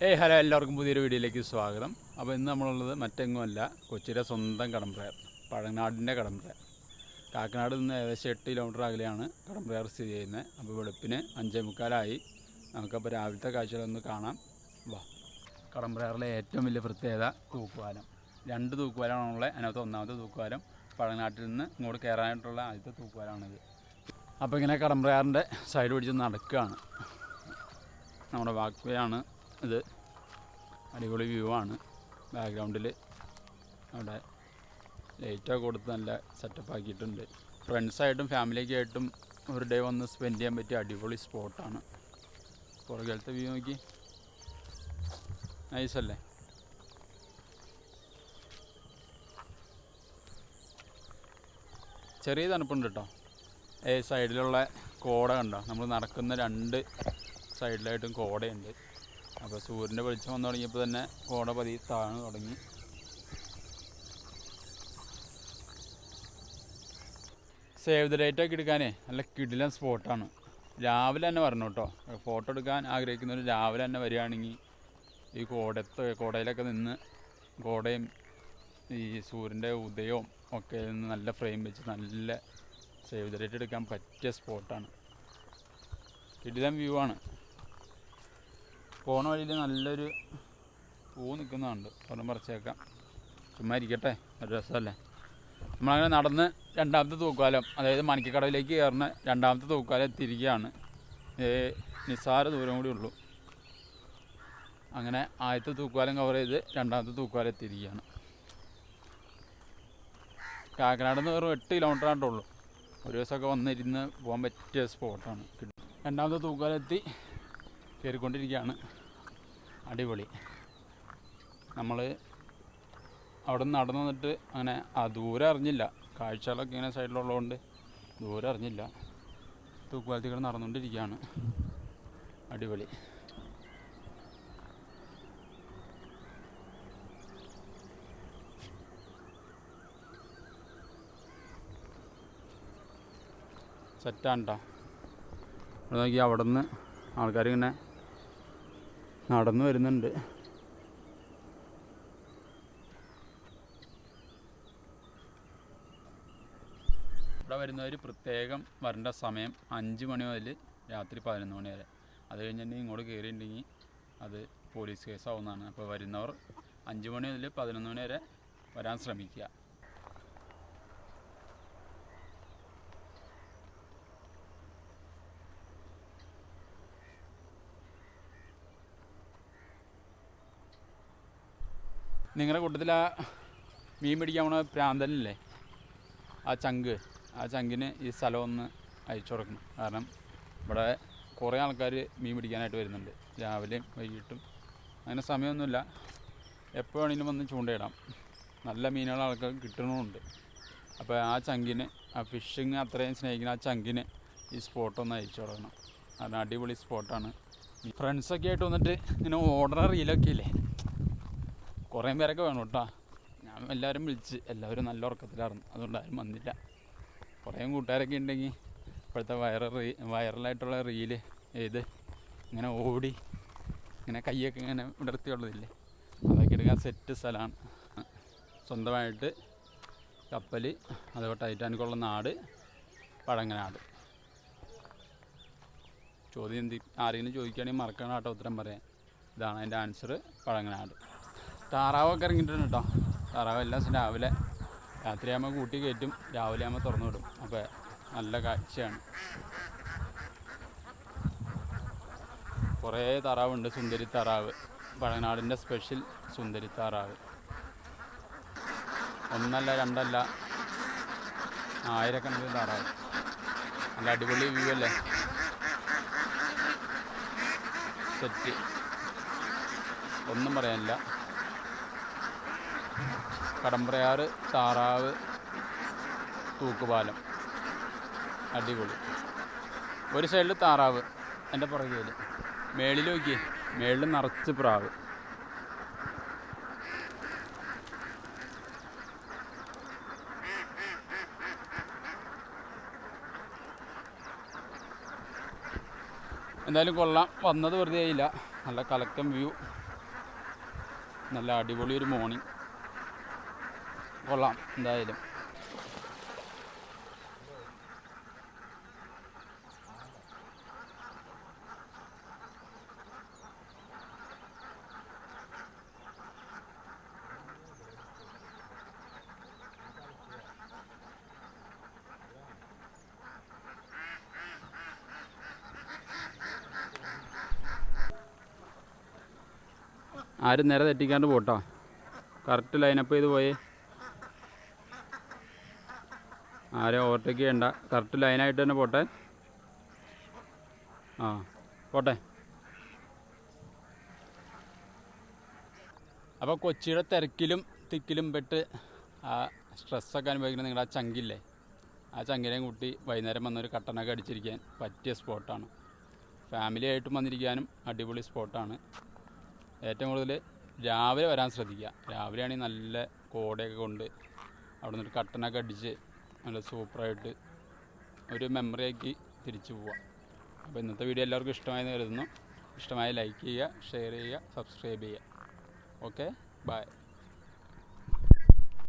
Hello, എല്ലാവർക്കും പുതിയൊരു വീഡിയോയിലേക്ക് സ്വാഗതം. അപ്പോൾ ഇന്ന് നമ്മളുള്ളത് മറ്റെങ്ങുമല്ല, കൊച്ചിയുടെ സ്വന്തം കടമ്പ്രയാർ, പഴങ്ങനാടിൻ്റെ കടമ്പ്രയാർ. കാക്കനാട് നിന്ന് ഏകദേശം 8 കിലോമീറ്റർ അകലെയാണ് കടമ്പ്രയാർ സ്ഥിതി ചെയ്യുന്നത്. അപ്പോൾ വെളുപ്പിന് 5:45 നമുക്കപ്പോൾ രാവിലത്തെ കാഴ്ചകളൊന്ന് കാണാം. വാ. കടമ്പ്രയാറിലെ ഏറ്റവും വലിയ പ്രത്യേകത തൂക്കുപാലം. 2 തൂക്കുപാലമാണുള്ളത്. അതിനകത്ത് ഒന്നാമത്തെ തൂക്കുപാലം പഴങ്ങനാട്ടിൽ നിന്ന് ഇങ്ങോട്ട് കയറാനായിട്ടുള്ള ആദ്യത്തെ തൂക്കുപാലമാണിത്. അപ്പോൾ ഇങ്ങനെ കടമ്പ്രയാറിൻ്റെ സൈഡ് പിടിച്ച് നടക്കുകയാണ്. നമ്മുടെ വാക്ക് വേ ആണ് ഇത്. അടിപൊളി വ്യൂ ആണ്. ബാക്ക്ഗ്രൗണ്ടിൽ അവിടെ ലൈറ്റൊക്കെ കൊടുത്ത് നല്ല സെറ്റപ്പ് ആക്കിയിട്ടുണ്ട്. ഫ്രണ്ട്സായിട്ടും ഫാമിലിയൊക്കെ ആയിട്ടും ഒരു ഡേ വന്ന് സ്പെൻഡ് ചെയ്യാൻ പറ്റിയ അടിപൊളി സ്പോട്ടാണ്. പുറകിലത്തെ വ്യൂ നോക്കി, നൈസല്ലേ? ചെറിയ തണുപ്പുണ്ട് കേട്ടോ. സൈഡിലുള്ള കോട കണ്ടോ? നമ്മൾ നടക്കുന്ന 2 സൈഡിലായിട്ടും കോടയുണ്ട്. അപ്പോൾ സൂര്യൻ്റെ വെളിച്ചം വന്നു തുടങ്ങിയപ്പോൾ തന്നെ കോട പതി താഴ്ന്നു തുടങ്ങി. സേവ് ദ ഡേറ്റൊക്കെ എടുക്കാനേ നല്ല കിടിലൻ സ്പോട്ടാണ്. രാവിലെ തന്നെ വരണം കേട്ടോ. ഫോട്ടോ എടുക്കാൻ ആഗ്രഹിക്കുന്നവർ രാവിലെ തന്നെ വരികയാണെങ്കിൽ ഈ കോടയിലൊക്കെ നിന്ന് കോടയും ഈ സൂര്യൻ്റെ ഉദയവും ഒക്കെ നിന്ന് നല്ല ഫ്രെയിം വെച്ച് നല്ല സേവ് ദ ഡേറ്റ് എടുക്കാൻ പറ്റിയ സ്പോട്ടാണ്. കിടിലൻ വ്യൂ ആണ്. പോണ വഴിയിൽ നല്ലൊരു പൂ നിൽക്കുന്നുണ്ട്. ഒരെണ്ണം പറിച്ചേക്കാം. ചുമ്മാ ഇരിക്കട്ടെ, ഒരു രസമല്ലേ? നമ്മളങ്ങനെ നടന്ന് 2ാമത്തെ തൂക്കുപാലം, അതായത് മണിക്കക്കടവിലേക്ക് കയറുന്ന 2ാമത്തെ തൂക്കുപാലം എത്തിയിരിക്കുകയാണ്. നിസ്സാര ദൂരം കൂടി ഉള്ളൂ. അങ്ങനെ ആദ്യത്തെ തൂക്കുപാലം കവർ ചെയ്ത് 2ാമത്തെ തൂക്കുപാലം എത്തിയിരിക്കുകയാണ്. കാക്കനാട് നിന്ന് വെറും 8 കിലോമീറ്റർ ആയിട്ടുള്ളൂ. ഒരു ദിവസമൊക്കെ വന്നിരുന്ന് പോകാൻ പറ്റിയ സ്പോട്ടാണ്. 2ാമത്തെ തൂക്കുപാലം എത്തി കയറിക്കൊണ്ടിരിക്കുകയാണ്. അടിപൊളി. നമ്മൾ അവിടെ നിന്ന് നടന്നു വന്നിട്ട് അങ്ങനെ ദൂരം അറിഞ്ഞില്ല. കാഴ്ചകളൊക്കെ ഇങ്ങനെ സൈഡിലുള്ളതുകൊണ്ട് ദൂരം അറിഞ്ഞില്ല. തൂക്കുപാലത്തിൽ കൂടെ നടന്നുകൊണ്ടിരിക്കുകയാണ്. അടിപൊളി. സെറ്റാണ് കേട്ടോ. ഇവിടെ നോക്കി, അവിടെ നിന്ന് ആൾക്കാരിങ്ങനെ നടന്നു വരുന്നുണ്ട്. ഇവിടെ വരുന്നവർ പ്രത്യേകം വരേണ്ട സമയം 5 മണി മുതൽ രാത്രി 11 മണി വരെ. അത് കഴിഞ്ഞിട്ടുണ്ടെങ്കിൽ ഇങ്ങോട്ട് കയറിയിട്ടുണ്ടെങ്കിൽ അത് പോലീസ് കേസാവുന്നതാണ്. അപ്പോൾ വരുന്നവർ 5 മണി മുതൽ 11 മണി വരെ വരാൻ ശ്രമിക്കുക. നിങ്ങളുടെ കൂട്ടത്തിൽ ആ മീൻ പിടിക്കാൻ പോണ പ്രാന്തലില്ലേ, ആ ചങ്കിന് ഈ സ്ഥലം ഒന്ന് അയച്ചു കൊടുക്കണം. കാരണം ഇവിടെ കുറേ ആൾക്കാർ മീൻ പിടിക്കാനായിട്ട് വരുന്നുണ്ട്. രാവിലെയും വൈകിട്ടും അങ്ങനെ സമയമൊന്നുമില്ല. എപ്പോൾ വേണമെങ്കിലും വന്ന് ചൂണ്ടയിടാം. നല്ല മീനുകൾ ആൾക്കാർ കിട്ടണമുണ്ട്. അപ്പോൾ ആ ചങ്കിന്, ആ ഫിഷിങ് അത്രയും സ്നേഹിക്കുന്ന ആ ചങ്കിന് ഈ സ്പോട്ടൊന്ന് അയച്ചു കൊടുക്കണം. കാരണം അടിപൊളി സ്പോട്ടാണ്. ഫ്രണ്ട്സൊക്കെ ആയിട്ട് വന്നിട്ട് ഇങ്ങനെ ഓർഡർ റീലൊക്കെ ഇല്ലേ, കുറേ പേരൊക്കെ വേണം കേട്ടോ. ഞാൻ എല്ലാവരും വിളിച്ച്, എല്ലാവരും നല്ല ഉറക്കത്തിലായിരുന്നു. അതുകൊണ്ട് ആരും വന്നില്ല. കുറേ കൂട്ടുകാരൊക്കെ ഉണ്ടെങ്കിൽ ഇപ്പോഴത്തെ വൈറലായിട്ടുള്ള റീല് ഇങ്ങനെ ഓടി ഇങ്ങനെ കൈയൊക്കെ ഇങ്ങനെ വിടർത്തിയുള്ളതില്ലേ, അതൊക്കെ എടുക്കാൻ സെറ്റ് സ്ഥലമാണ്. സ്വന്തമായിട്ട് കപ്പൽ, അതുപോലെ ടൈറ്റാനിക്കുള്ള നാട് പഴങ്ങനാട്. ചോദ്യം ആരെങ്കിലും ചോദിക്കുകയാണെങ്കിൽ മറക്കണം കേട്ടോ ഉത്തരം പറയാൻ. ഇതാണ് അതിൻ്റെ ആൻസർ, പഴങ്ങനാട്. താറാവൊക്കെ ഇറങ്ങിയിട്ടുണ്ട് കേട്ടോ. താറാവ് എല്ലാ ദിവസവും രാവിലെ, രാത്രിയാകുമ്പോൾ കൂട്ടി കയറ്റും, രാവിലെ ആകുമ്പോൾ തുറന്നു വിടും. അപ്പോൾ നല്ല കാഴ്ചയാണ്. കുറേ താറാവുണ്ട്. സുന്ദരി താറാവ്, പഴങ്ങനാടിൻ്റെ സ്പെഷ്യൽ സുന്ദരി താറാവ്. 1 അല്ല 2 അല്ല 1000 താറാവ്. നല്ല അടിപൊളി വ്യൂ അല്ലേ? സെറ്റ്, ഒന്നും പറയാനില്ല. കടമ്പ്രയാർ താറാവ് തൂക്കുപാലം അടിപൊളി. ഒരു സൈഡിൽ താറാവ്, എൻ്റെ പുറകിൽ മേളിൽ നോക്കി, മേളിൽ നിറച്ച് പ്രാവ്. എന്തായാലും കൊള്ളാം. വന്നത് വെറുതെ ആയില്ല. നല്ല കലക്കം വ്യൂ. നല്ല അടിപൊളി ഒരു മോർണിംഗ്. കൊള്ളാം എന്തായാലും. ആരും നേരെ തെറ്റിക്കാണ്ട് പോട്ടോ. കറക്റ്റ് ലൈനപ്പ് ചെയ്ത് പോയേ. ആരും ഓവർടേക്ക് ചെയ്യണ്ട. കറക്റ്റ് ലൈനായിട്ട് തന്നെ പോട്ടെ. ആ പോട്ടെ. അപ്പോൾ കൊച്ചിയുടെ തിരക്കിലും തിക്കിലും പെട്ട് ആ സ്ട്രെസ്സൊക്കെ അനുഭവിക്കുന്ന നിങ്ങളുടെ ആ ചങ്കില്ലേ, ആ ചങ്കിനെയും കൂട്ടി വൈകുന്നേരം വന്നൊരു കട്ടനൊക്കെ അടിച്ചിരിക്കാൻ പറ്റിയ സ്പോട്ടാണ്. ഫാമിലി ആയിട്ടും വന്നിരിക്കാനും അടിപൊളി സ്പോട്ടാണ്. ഏറ്റവും കൂടുതൽ രാവിലെ വരാൻ ശ്രദ്ധിക്കുക. രാവിലെയാണെങ്കിൽ നല്ല കോടയൊക്കെ കൊണ്ട് അവിടെ നിന്നൊരു കട്ടനൊക്കെ അടിച്ച് നല്ല സൂപ്പറായിട്ട് ഒരു മെമ്മറി ആക്കി തിരിച്ചു പോവാം. അപ്പോൾ ഇന്നത്തെ വീഡിയോ എല്ലാവർക്കും ഇഷ്ടമായെന്ന് കരുതുന്നു. ഇഷ്ടമായ ലൈക്ക് ചെയ്യുക, ഷെയർ ചെയ്യുക, സബ്സ്ക്രൈബ് ചെയ്യുക. Okay, by.